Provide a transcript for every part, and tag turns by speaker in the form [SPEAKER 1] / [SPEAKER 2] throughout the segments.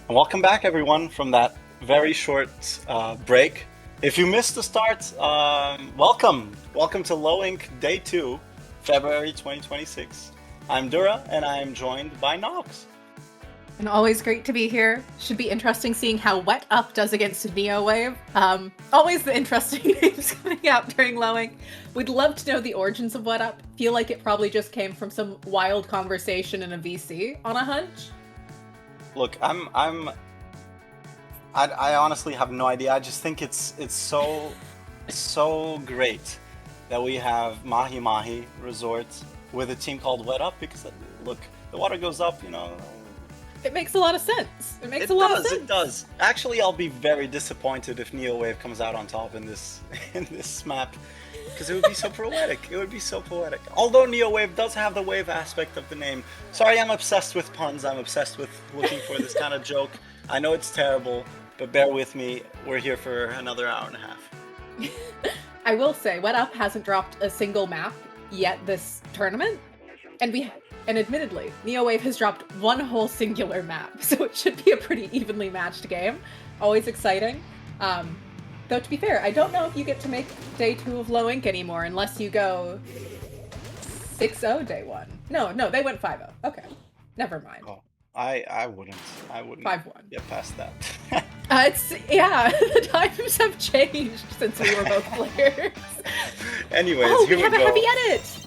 [SPEAKER 1] Welcome back, everyone, from that very short break. If you missed the start, welcome. Welcome to Low Ink Day 2, February 2026. I'm Dura, and I'm joined by Nox.
[SPEAKER 2] And always great to be here. Should be interesting seeing how WetUp does against Neowave. Always the interesting names coming out during Lowing. We'd love to know the origins of WetUp. Feel like it probably just came from some wild conversation in a VC on a hunch.
[SPEAKER 1] Look, I honestly have no idea. I just think it's so great that we have Mahi Mahi Resort with a team called Wet Up because look, the water goes up,
[SPEAKER 2] It makes a lot of sense. It makes
[SPEAKER 1] It
[SPEAKER 2] a lot of
[SPEAKER 1] does,
[SPEAKER 2] sense.
[SPEAKER 1] it does. Actually, I'll be very disappointed if Neowave comes out on top in this in this map, because it would be so poetic. It would be so poetic. Although Neowave does have the wave aspect of the name. Sorry, I'm obsessed with puns. I'm obsessed with looking for this kind of joke. I know it's terrible, but bear with me. We're here for another hour and a half.
[SPEAKER 2] I will say, WetUp hasn't dropped a single map yet this tournament, and admittedly, Neowave has dropped one whole singular map, so it should be a pretty evenly matched game. Always exciting. Though to be fair, I don't know if you get to make day 2 of Low Ink anymore unless you go 6-0 day 1. No, they went 5-0. Okay, never mind.
[SPEAKER 1] Oh, I wouldn't
[SPEAKER 2] 5-1.
[SPEAKER 1] get past that.
[SPEAKER 2] The times have changed since we were both players.
[SPEAKER 1] Anyways,
[SPEAKER 2] Oh,
[SPEAKER 1] here
[SPEAKER 2] we
[SPEAKER 1] we
[SPEAKER 2] have a
[SPEAKER 1] go.
[SPEAKER 2] heavy edit!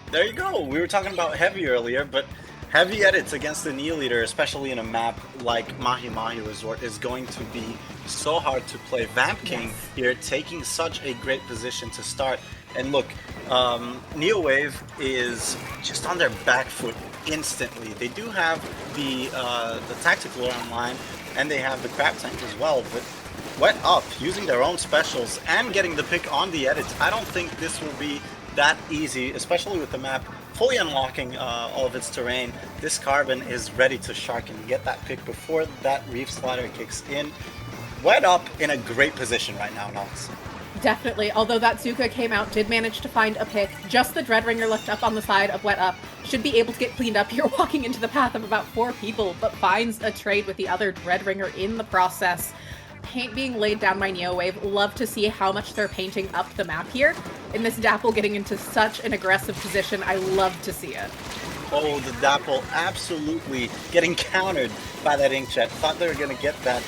[SPEAKER 1] There you go. We were talking about heavy earlier, but heavy edits against the Neo Leader, especially in a map like Mahi Mahi Resort, is going to be so hard to play. Vamp King
[SPEAKER 2] Yes.
[SPEAKER 1] here taking such a great position to start. And look, Neowave is just on their back foot instantly. They do have the tactical online, and they have the crab tank as well, but Wet Up using their own specials and getting the pick on the edits. I don't think this will be that easy, especially with the map fully unlocking all of its terrain. This Carbon is ready to shark and get that pick before that Reef Slider kicks in. Wet Up in a great position right now, Nox.
[SPEAKER 2] Definitely, although that Zuka came out, did manage to find a pick. Just the Dreadringer left up on the side of WetUp. Should be able to get cleaned up here, walking into the path of about 4 people, but finds a trade with the other Dreadringer in the process. Paint being laid down by Neowave. Love to see how much they're painting up the map here. And this Dapple getting into such an aggressive position. I love to see it.
[SPEAKER 1] Oh, the Dapple absolutely getting countered by that Inkjet. Thought they were going to get that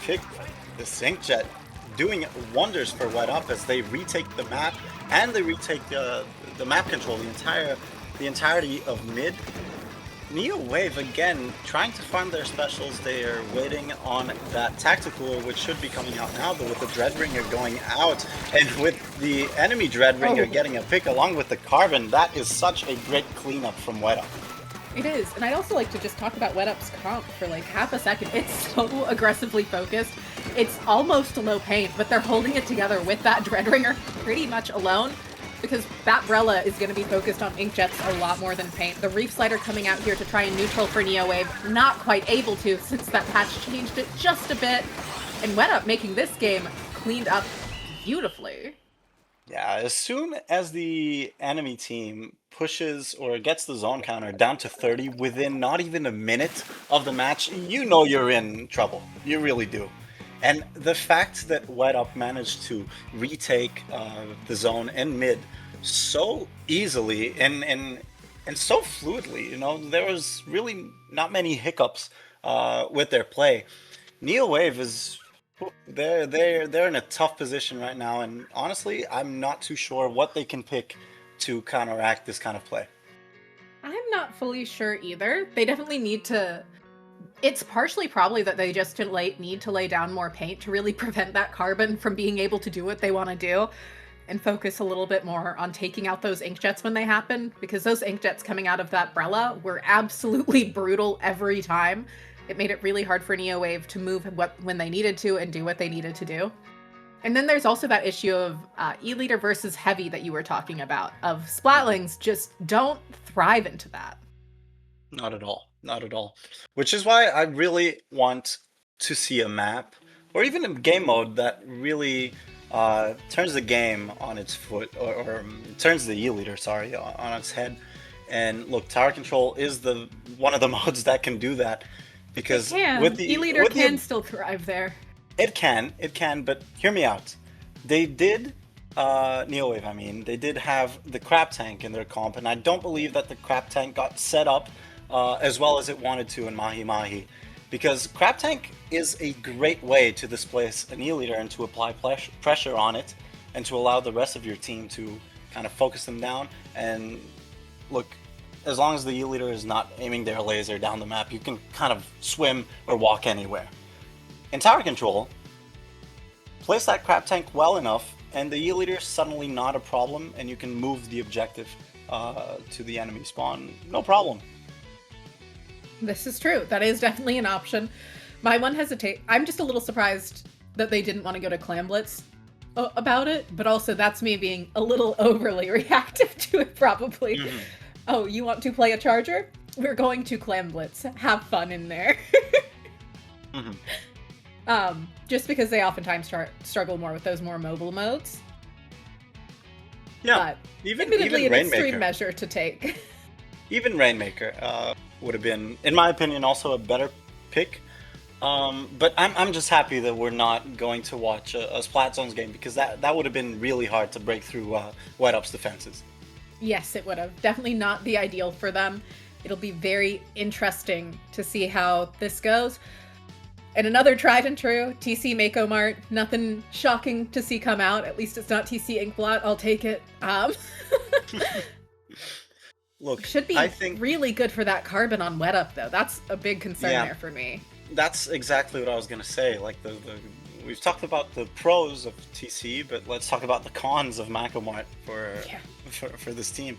[SPEAKER 1] pick. The Inkjet doing wonders for Wet Up as they retake the map and they retake the map control, the entirety of mid. Neo Wave again trying to farm their specials. They are waiting on that tactical, which should be coming out now, but with the Dreadringer going out and with the enemy Dreadringer getting a pick along with the Carbon, that is such a great cleanup from WetUp.
[SPEAKER 2] It is, and I'd also like to just talk about WetUp's comp for like half a second. It's so aggressively focused. It's almost low paint, but they're holding it together with that Dreadringer pretty much alone, because Batbrella is going to be focused on Inkjets a lot more than paint. The Reef Slider coming out here to try and neutral for Neowave, not quite able to since that patch changed it just a bit, and WetUp making this game cleaned up beautifully.
[SPEAKER 1] Yeah, as soon as the enemy team pushes or gets the zone counter down to 30 within not even a minute of the match, you know you're in trouble. You really do. And the fact that Wet Up managed to retake the zone in mid so easily and so fluidly, there was really not many hiccups with their play. Neo Wave is they're in a tough position right now, and honestly, I'm not too sure what they can pick to counteract this kind of play.
[SPEAKER 2] I'm not fully sure either. They definitely need to. It's partially probably that they just need to lay down more paint to really prevent that Carbon from being able to do what they want to do and focus a little bit more on taking out those inkjets when they happen, because those inkjets coming out of that Brella were absolutely brutal every time. It made it really hard for Neowave to move when they needed to and do what they needed to do. And then there's also that issue of E-Leader versus Heavy that you were talking about, of Splatlings just don't thrive into that.
[SPEAKER 1] Not at all. Not at all. Which is why I really want to see a map or even a game mode that really turns the game on its foot or turns the E-Leader, sorry, on its head. And look, tower control is the one of the modes that can do that, because with the
[SPEAKER 2] E-liter can still thrive there.
[SPEAKER 1] it can, but hear me out. They did, Neowave, I mean, they did have the crab tank in their comp, and I don't believe that the crab tank got set up as well as it wanted to in Mahi Mahi, because crab tank is a great way to displace an E-liter and to apply pressure on it, and to allow the rest of your team to kind of focus them down. And look, as long as the E-liter is not aiming their laser down the map, you can kind of swim or walk anywhere. In tower control, place that crab tank well enough, and the E-liter is suddenly not a problem, and you can move the objective to the enemy spawn, no problem.
[SPEAKER 2] This is true. That is definitely an option. My one hesitate. I'm just a little surprised that they didn't want to go to Clam Blitz about it, but also that's me being a little overly reactive to it, probably. Mm-hmm. Oh, you want to play a charger? We're going to Clam Blitz. Have fun in there. Mm-hmm. Just because they oftentimes struggle more with those more mobile modes.
[SPEAKER 1] Yeah,
[SPEAKER 2] but admittedly, an extreme measure to take.
[SPEAKER 1] Even Rainmaker would have been, in my opinion, also a better pick. But I'm just happy that we're not going to watch a Splat Zones game, because that would have been really hard to break through WetUp's defenses.
[SPEAKER 2] Yes, it would have. Definitely not the ideal for them. It'll be very interesting to see how this goes. And another tried and true, TC Mako Mart. Nothing shocking to see come out. At least it's not TC Inkblot. I'll take it.
[SPEAKER 1] Look,
[SPEAKER 2] should be really good for that carbon on WetUp, though. That's a big concern there for me.
[SPEAKER 1] That's exactly what I was gonna say. Like we've talked about the pros of TC, but let's talk about the cons of Mako Mart for this team.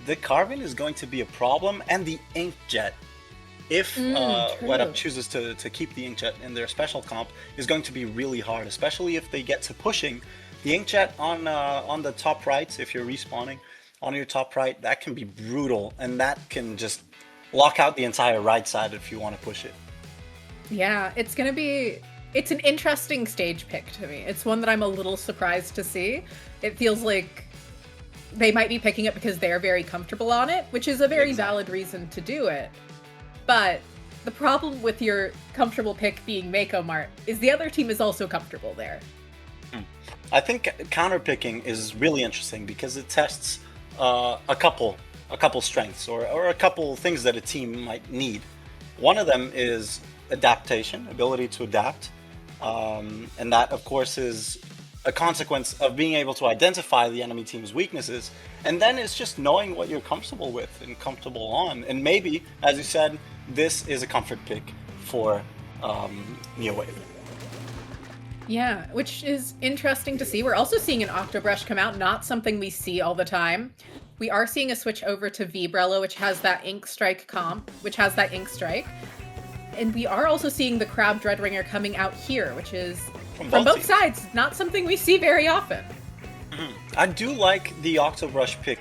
[SPEAKER 1] The carbon is going to be a problem, and the inkjet, if WetUp chooses to keep the inkjet in their special comp, is going to be really hard, especially if they get to pushing the inkjet on the top right. If you're respawning on your top right, that can be brutal, and that can just lock out the entire right side if you want to push it.
[SPEAKER 2] Yeah, it's an interesting stage pick to me. It's one that I'm a little surprised to see. It feels like they might be picking it because they're very comfortable on it, which is a very valid reason to do it. But the problem with your comfortable pick being Mako Mart is the other team is also comfortable there.
[SPEAKER 1] I think counter picking is really interesting because it tests a couple strengths or a couple things that a team might need. One of them is adaptation, ability to adapt, and that of course is a consequence of being able to identify the enemy team's weaknesses, and then it's just knowing what you're comfortable with and comfortable on. And maybe, as you said, this is a comfort pick for Neowave.
[SPEAKER 2] Yeah, which is interesting to see. We're also seeing an Octobrush come out, not something we see all the time. We are seeing a switch over to Vibrella, which has that Ink Strike comp, which has that Ink Strike. And we are also seeing the Crab Dreadringer coming out here, which is from both sides, not something we see very often.
[SPEAKER 1] Mm-hmm. I do like the Octobrush pick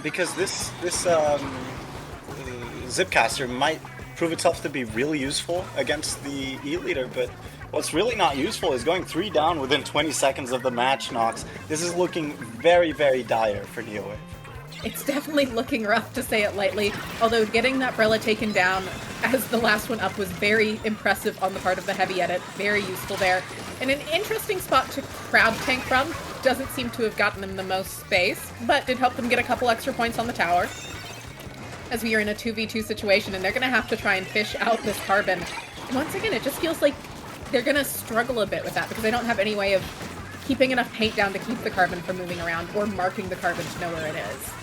[SPEAKER 1] because this Zipcaster might prove itself to be really useful against the E-liter, but what's really not useful is going 3 down within 20 seconds of the match, Nox. This is looking very, very dire for Neowave.
[SPEAKER 2] It's definitely looking rough, to say it lightly, although getting that Brella taken down as the last one up was very impressive on the part of the heavy edit, very useful there. And an interesting spot to crowd tank from, doesn't seem to have gotten them the most space, but did help them get a couple extra points on the tower. As we are in a 2v2 situation, and they're going to have to try and fish out this carbon. Once again, it just feels like they're going to struggle a bit with that, because they don't have any way of keeping enough paint down to keep the carbon from moving around, or marking the carbon to know where it is.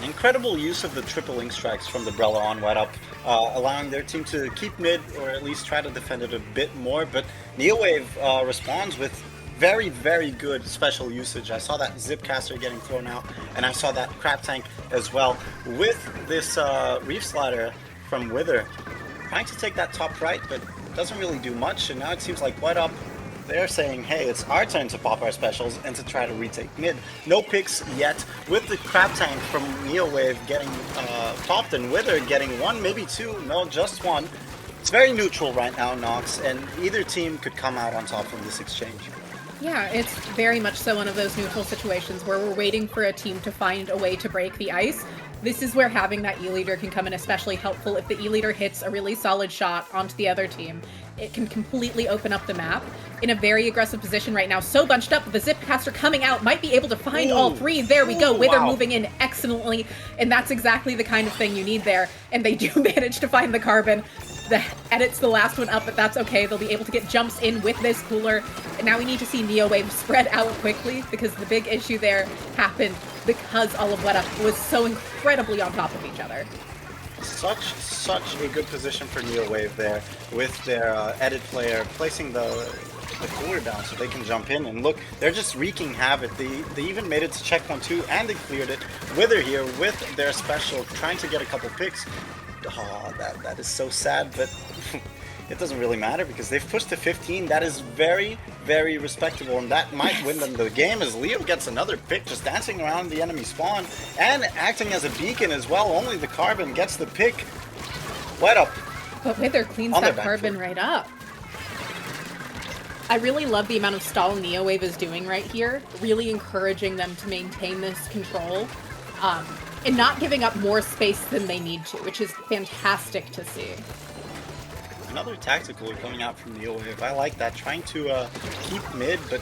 [SPEAKER 1] Incredible use of the triple ink strikes from the Brella on WetUp, allowing their team to keep mid, or at least try to defend it a bit more, but Neowave responds with very, very good special usage. I saw that Zipcaster getting thrown out, and I saw that Crab Tank as well, with this Reef Slider from Wither, trying to take that top right, but doesn't really do much, and now it seems like WetUp, they're saying, hey, it's our turn to pop our specials and to try to retake mid. No picks yet, with the Crab Tank from Neowave getting popped and Wither getting 1, maybe 2, no, just 1. It's very neutral right now, Nox, and either team could come out on top from this exchange.
[SPEAKER 2] Yeah, it's very much so one of those neutral situations where we're waiting for a team to find a way to break the ice, This is where having that E-leader can come in especially helpful. If the E-leader hits a really solid shot onto the other team, it can completely open up the map in a very aggressive position right now. So bunched up, the Zipcaster coming out might be able to find all three. There we go. Wither moving in excellently, and that's exactly the kind of thing you need there. And they do manage to find the Carbon. The edit's the last one up, but that's okay. They'll be able to get jumps in with this cooler. And now we need to see Neowave spread out quickly, because the big issue there happened because all of WetUp was so incredibly on top of each other.
[SPEAKER 1] Such a good position for Neowave there, with their edit player placing the cooler down so they can jump in. And look, they're just wreaking havoc. They even made it to checkpoint 2, and they cleared it. Wither here with their special, trying to get a couple picks. Oh, that is so sad, but it doesn't really matter because they've pushed to 15. That is very, very respectable, and that might win them the game as Leo gets another pick, just dancing around the enemy spawn and acting as a beacon as well. Only the Carbon gets the pick. WetUp.
[SPEAKER 2] But Wither cleans that Carbon right up. I really love the amount of stall Neowave is doing right here, really encouraging them to maintain this control. And not giving up more space than they need to, which is fantastic to see.
[SPEAKER 1] Another tactical coming out from Neowave. I like that, trying to keep mid, but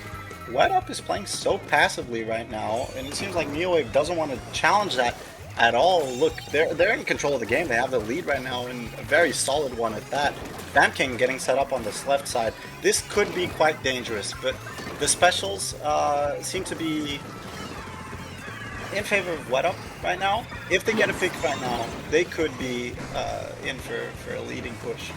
[SPEAKER 1] WetUp is playing so passively right now, and it seems like Neowave doesn't want to challenge that at all. Look, they're in control of the game. They have the lead right now, and a very solid one at that. King getting set up on this left side. This could be quite dangerous, but the specials seem to be in favor of WetUp right now. If they get a pick right now, they could be in for a leading push.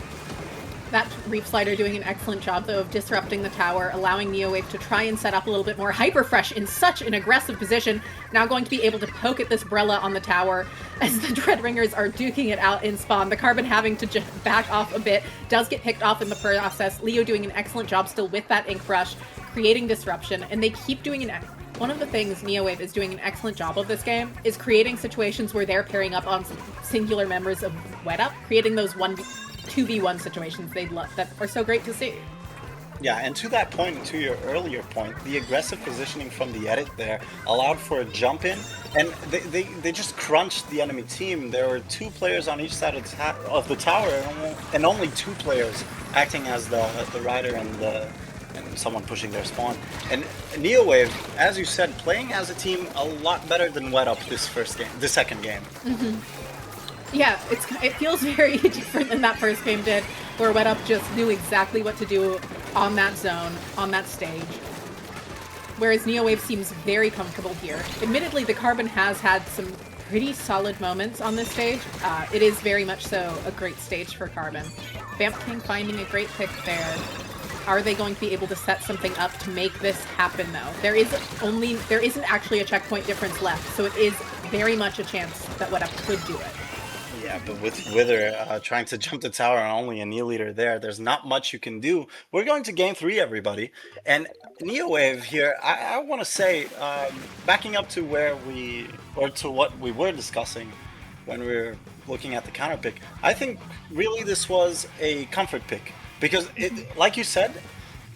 [SPEAKER 2] That Reef Slider doing an excellent job, though, of disrupting the tower, allowing Neowave to try and set up a little bit more. Hyperfresh in such an aggressive position, now going to be able to poke at this Brella on the tower as the Dreadringers are duking it out in spawn. The Carbon having to just back off a bit, does get picked off in the process. Leo doing an excellent job still with that Ink Brush, creating disruption, and they keep doing one of the things Neowave is doing an excellent job of this game is creating situations where they're pairing up on singular members of WetUp, creating those 2v1 situations they'd love that are so great to see.
[SPEAKER 1] Yeah, and to that point, and to your earlier point, the aggressive positioning from the edit there allowed for a jump in, and they just crunched the enemy team. There were 2 players on each side of the tower, and only 2 players acting as the rider and someone pushing their spawn. And Neowave, as you said, playing as a team a lot better than WetUp the second game.
[SPEAKER 2] Yeah, it feels very different than that first game did, where WetUp just knew exactly what to do on that zone, on that stage. Whereas Neowave seems very comfortable here. Admittedly, the Carbon has had some pretty solid moments on this stage. It is very much so a great stage for Carbon. King finding a great pick there. Are they going to be able to set something up to make this happen, though? There isn't actually a checkpoint difference left, so it is very much a chance that WetUp could do it.
[SPEAKER 1] Yeah, but with Wither trying to jump the tower and only a Neo-leader there's not much you can do. We're going to game 3, everybody. And Neowave here, I want to say, backing up to what we were discussing when we were looking at the counter pick, I think really this was a comfort pick. Because, like you said,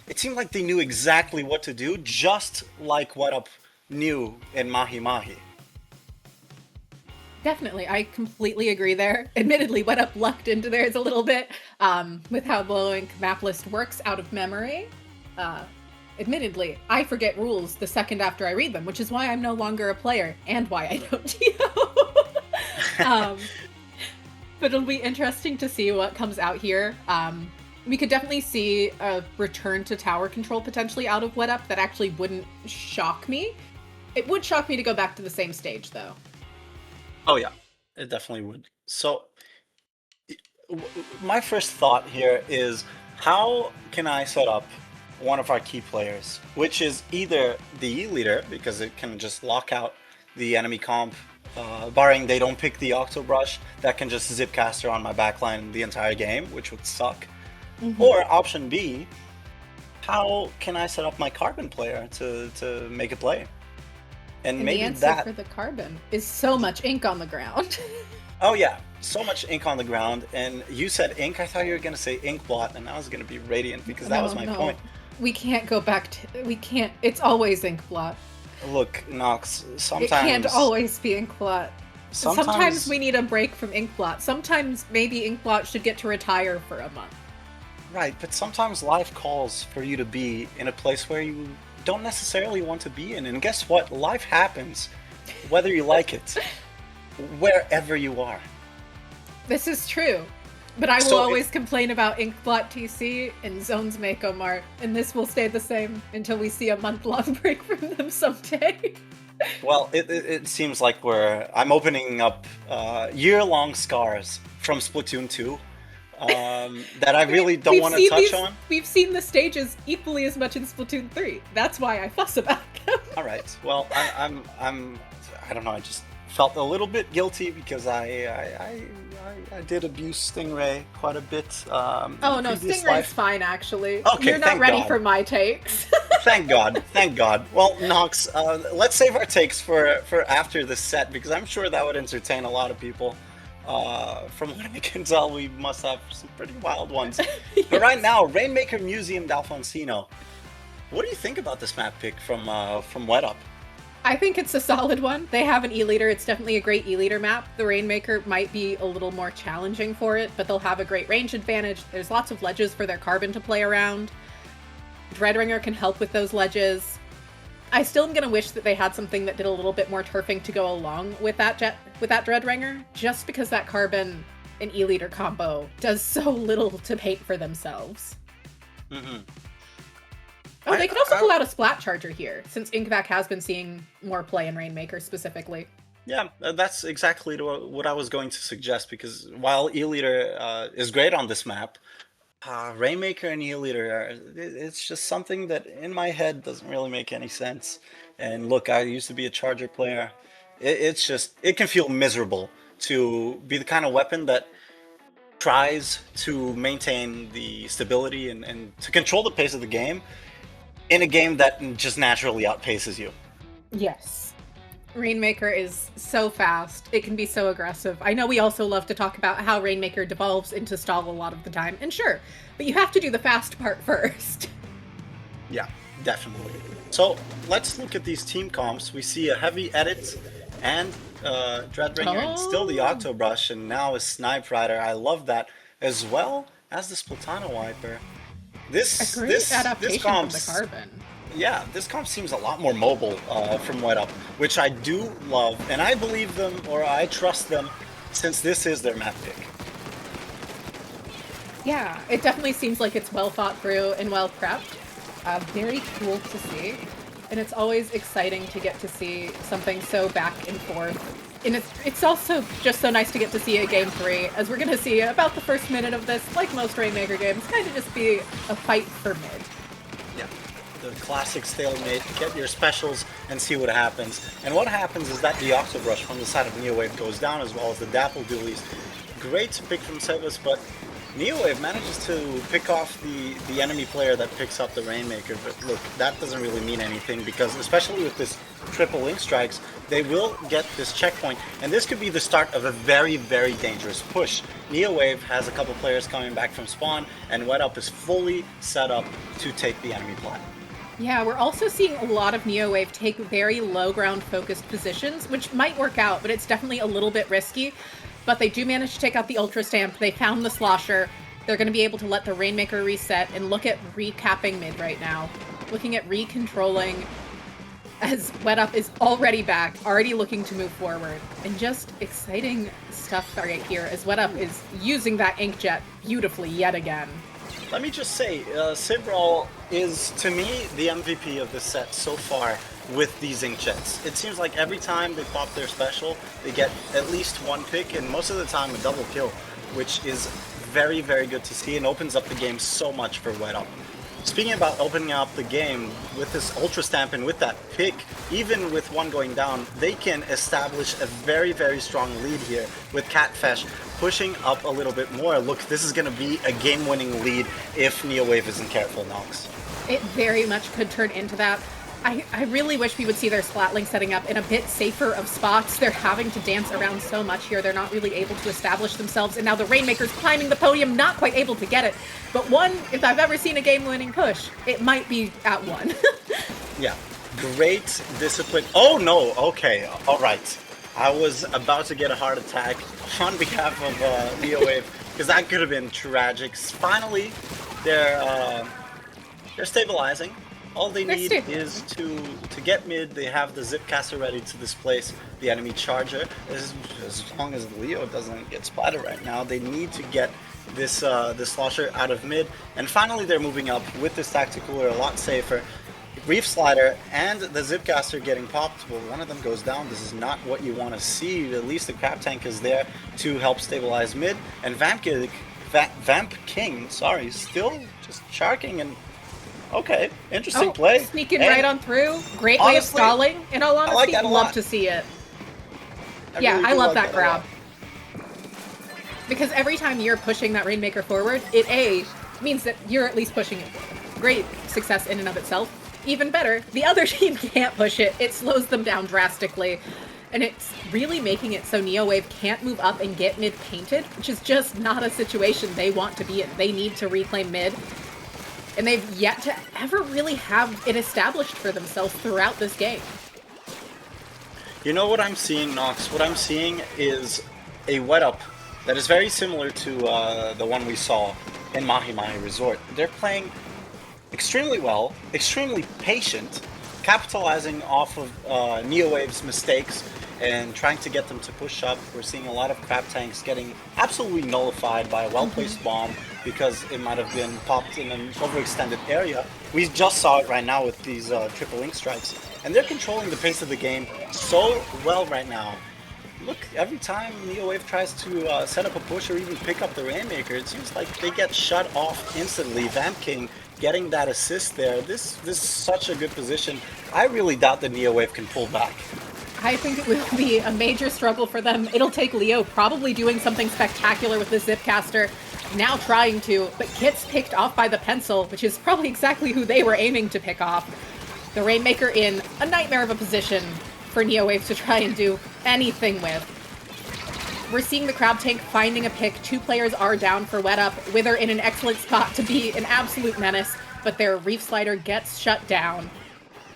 [SPEAKER 1] it seemed like they knew exactly what to do, just like WetUp knew in Mahi Mahi.
[SPEAKER 2] Definitely, I completely agree there. Admittedly, WetUp lucked into theirs a little bit with how Blowink map list works out of memory. Admittedly, I forget rules the second after I read them, which is why I'm no longer a player, and why I don't TO. But it'll be interesting to see what comes out here. We could definitely see a return to tower control potentially out of WetUp. That actually wouldn't shock me. It would shock me to go back to the same stage, though.
[SPEAKER 1] Oh yeah, it definitely would. So, my first thought here is, how can I set up one of our key players, which is either the E-leader, because it can just lock out the enemy comp, barring they don't pick the Octobrush, that can just Zipcaster on my backline the entire game, which would suck. Or option B, how can I set up my Carbon player to make a play? And maybe
[SPEAKER 2] the answer for the Carbon is so much ink on the ground.
[SPEAKER 1] Oh yeah, so much ink on the ground. And you said ink, I thought you were going to say Inkblot, and I was going to be Radiant, because that was my point.
[SPEAKER 2] We can't go back to, we can't, it's always Inkblot.
[SPEAKER 1] Look, Nox, sometimes...
[SPEAKER 2] It can't always be Inkblot. Sometimes we need a break from Inkblot. Sometimes maybe Inkblot should get to retire for a month.
[SPEAKER 1] Right, but sometimes life calls for you to be in a place where you don't necessarily want to be in. And guess what? Life happens, whether you like it, wherever you are.
[SPEAKER 2] This is true. But I will always complain about Inkblot TC and Zones Mako Mart, and this will stay the same until we see a month-long break from them someday.
[SPEAKER 1] Well, it seems like I'm opening up year-long scars from Splatoon 2 that I really don't want to touch on.
[SPEAKER 2] We've seen the stages equally as much in Splatoon 3. That's why I fuss about them.
[SPEAKER 1] All right. Well, I don't know. I just felt a little bit guilty because I did abuse Stingray quite a bit.
[SPEAKER 2] Oh no, Stingray's fine actually.
[SPEAKER 1] Okay,
[SPEAKER 2] you're not ready for my takes.
[SPEAKER 1] Thank God, thank God. Well, Nox, let's save our takes for after the set because I'm sure that would entertain a lot of people. From what I can tell, we must have some pretty wild ones. Yes. But right now, Rainmaker Museum d'Alfonsino. What do you think about this map pick from WetUp?
[SPEAKER 2] I think it's a solid one. They have an E-liter. It's definitely a great E-liter map. The Rainmaker might be a little more challenging for it, but they'll have a great range advantage. There's lots of ledges for their Carbon to play around. Dreadringer can help with those ledges. I still am going to wish that they had something that did a little bit more turfing to go along with that Dreadringer, just because that Carbon and E-liter combo does so little to paint for themselves. Mm-hmm. Oh, they could also pull out a Splat Charger here, since Inkvac has been seeing more play in Rainmaker specifically.
[SPEAKER 1] Yeah, that's exactly what I was going to suggest, because while E-liter is great on this map, Rainmaker and E-liter, it's just something that in my head doesn't really make any sense. And look, I used to be a Charger player. It can feel miserable to be the kind of weapon that tries to maintain the stability and to control the pace of the game in a game that just naturally outpaces you.
[SPEAKER 2] Yes. Rainmaker is so fast. It can be so aggressive. I know we also love to talk about how Rainmaker devolves into stall a lot of the time, and sure, but you have to do the fast part first.
[SPEAKER 1] Yeah, definitely. So let's look at these team comps. We see a heavy edit and Dreadbringer and still the Octobrush, and now a Snipe Rider. I love that, as well as the Splatana Wiper. This
[SPEAKER 2] adaptation from the Carbon.
[SPEAKER 1] Yeah, this comp seems a lot more mobile from WetUp, which I do love, and I believe them, or I trust them, since this is their map pick.
[SPEAKER 2] Yeah, it definitely seems like it's well thought through and well prepped. Very cool to see, and it's always exciting to get to see something so back and forth. And it's also just so nice to get to see a Game 3, as we're going to see about the first minute of this, like most Rainmaker games, kind of just be a fight for mid.
[SPEAKER 1] Yeah, the classic stalemate, get your specials and see what happens. And what happens is that the Octobrush from the side of Neowave goes down, as well as the Dapple Dualies. Great to pick from Sebas, but Neowave manages to pick off the enemy player that picks up the Rainmaker. But look, that doesn't really mean anything, because especially with this triple link strikes, they will get this checkpoint, and this could be the start of a very, very dangerous push. Neowave has a couple players coming back from spawn, and WetUp is fully set up to take the enemy plat.
[SPEAKER 2] Yeah, we're also seeing a lot of Neowave take very low ground focused positions, which might work out, but it's definitely a little bit risky. But they do manage to take out the Ultra Stamp. They found the Slosher. They're going to be able to let the Rainmaker reset and look at recapping mid right now. Looking at recontrolling, as WetUp is already back, already looking to move forward. And just exciting stuff right here, as WetUp is using that Inkjet beautifully yet again.
[SPEAKER 1] Let me just say, Sibral is, to me, the MVP of this set so far with these Inkjets. It seems like every time they pop their special, they get at least one pick, and most of the time a double kill, which is very, very good to see and opens up the game so much for WetUp. Speaking about opening up the game, with this Ultra Stamp and with that pick, even with one going down, they can establish a very, very strong lead here with Catfish pushing up a little bit more. Look, this is going to be a game-winning lead if Neowave isn't careful, Nox.
[SPEAKER 2] It very much could turn into that. I really wish we would see their Splatling setting up in a bit safer of spots. They're having to dance around so much here. They're not really able to establish themselves. And now the Rainmaker's climbing the podium, not quite able to get it. But one, if I've ever seen a game-winning push, it might be at one.
[SPEAKER 1] Yeah, great discipline. Oh no, okay, all right. I was about to get a heart attack on behalf of Neowave because that could have been tragic. Finally, they're uh, they're stabilizing. All they
[SPEAKER 2] They're
[SPEAKER 1] need
[SPEAKER 2] stable.
[SPEAKER 1] is to get mid. They have the Zipcaster ready to displace the enemy charger. As long as Leo doesn't get splattered right now, they need to get this slosher out of mid. And finally, they're moving up with this tactical cooler a lot safer. Reef Slider and the Zipcaster getting popped. Well, one of them goes down. This is not what you want to see. At least the Crab Tank is there to help stabilize mid. And Vamp King, sorry, still just sharking and okay, interesting play.
[SPEAKER 2] Sneaking
[SPEAKER 1] and
[SPEAKER 2] right on through. Great way of
[SPEAKER 1] honestly,
[SPEAKER 2] stalling. In all honesty,
[SPEAKER 1] like that a
[SPEAKER 2] love
[SPEAKER 1] lot.
[SPEAKER 2] to see it.
[SPEAKER 1] I
[SPEAKER 2] Yeah,
[SPEAKER 1] really
[SPEAKER 2] I
[SPEAKER 1] do
[SPEAKER 2] love
[SPEAKER 1] like
[SPEAKER 2] that
[SPEAKER 1] a
[SPEAKER 2] grab.
[SPEAKER 1] lot.
[SPEAKER 2] Because every time you're pushing that Rainmaker forward, it means that you're at least pushing it forward. Great success in and of itself. Even better, the other team can't push it. It slows them down drastically. And it's really making it so Neowave can't move up and get mid painted, which is just not a situation they want to be in. They need to reclaim mid. And they've yet to ever really have it established for themselves throughout this game.
[SPEAKER 1] You know what I'm seeing, Nox? What I'm seeing is a WetUp that is very similar to the one we saw in Mahi Mahi Resort. They're playing extremely well, extremely patient, capitalizing off of Neowave's mistakes and trying to get them to push up. We're seeing a lot of crab tanks getting absolutely nullified by a well-placed bomb because it might have been popped in an overextended area. We just saw it right now with these triple link strikes. And they're controlling the pace of the game so well right now. Look, every time Neowave tries to set up a push or even pick up the Rainmaker, it seems like they get shut off instantly. Vamp King getting that assist there. This is such a good position. I really doubt that Neowave can pull back.
[SPEAKER 2] I think it will be a major struggle for them. It'll take Leo probably doing something spectacular with the Zipcaster, now trying to, but gets picked off by the pencil, which is probably exactly who they were aiming to pick off. The Rainmaker in a nightmare of a position for Neowave to try and do anything with. We're seeing the Crab Tank finding a pick. 2 players are down for WetUp. Wither in an excellent spot to be an absolute menace, but their Reef Slider gets shut down.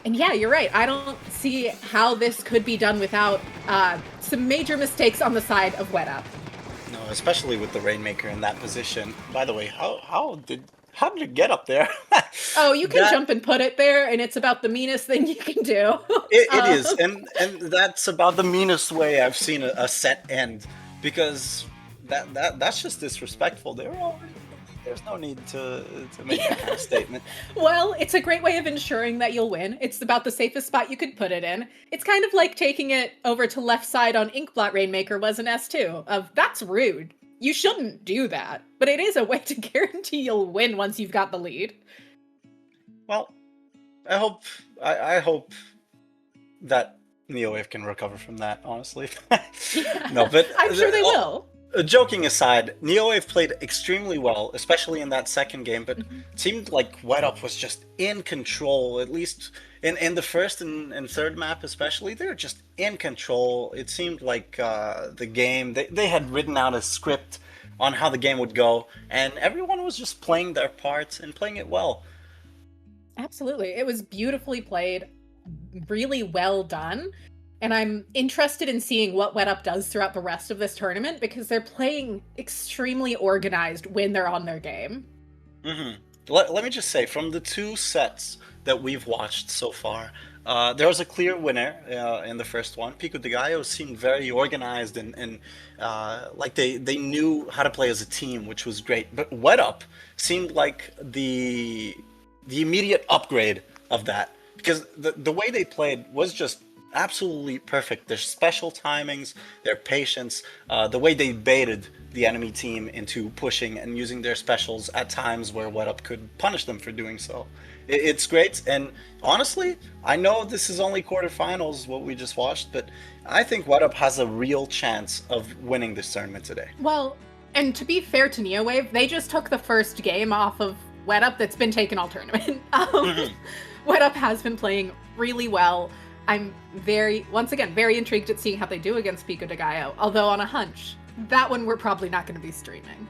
[SPEAKER 2] And yeah, you're right. I don't see how this could be done without some major mistakes on the side of WetUp.
[SPEAKER 1] No, especially with the Rainmaker in that position. By the way, how did it get up there?
[SPEAKER 2] Oh, you can jump and put it there, and it's about the meanest thing you can do.
[SPEAKER 1] It is, and that's about the meanest way I've seen a set end, because that's just disrespectful. There's no need to make that kind of statement.
[SPEAKER 2] Well, it's a great way of ensuring that you'll win. It's about the safest spot you could put it in. It's kind of like taking it over to left side on Inkblot Rainmaker was an S2 of that's rude. You shouldn't do that, but it is a way to guarantee you'll win once you've got the lead.
[SPEAKER 1] Well, I hope that Neowave can recover from that, honestly. No, but
[SPEAKER 2] I'm sure they will.
[SPEAKER 1] Joking aside, Neowave played extremely well, especially in that second game, but it seemed like WetUp was just in control, at least in the first and third map especially. They were just in control. It seemed like the game, they had written out a script on how the game would go, and everyone was just playing their parts and playing it well.
[SPEAKER 2] Absolutely. It was beautifully played, really well done. And I'm interested in seeing what WetUp does throughout the rest of this tournament because they're playing extremely organized when they're on their game.
[SPEAKER 1] Let me just say, from the 2 sets that we've watched so far, there was a clear winner in the first one. Pico de Gallo seemed very organized and like they knew how to play as a team, which was great. But WetUp seemed like the immediate upgrade of that, because the way they played was just absolutely perfect. Their special timings, their patience, the way they baited the enemy team into pushing and using their specials at times where WetUp could punish them for doing so. It's great, and honestly, I know this is only quarterfinals, what we just watched, but I think WetUp has a real chance of winning this tournament today.
[SPEAKER 2] Well, and to be fair to Neowave, they just took the first game off of WetUp that's been taken all tournament. WetUp has been playing really well. I'm once again, very intrigued at seeing how they do against Pico de Gallo, although on a hunch, that one we're probably not going to be streaming.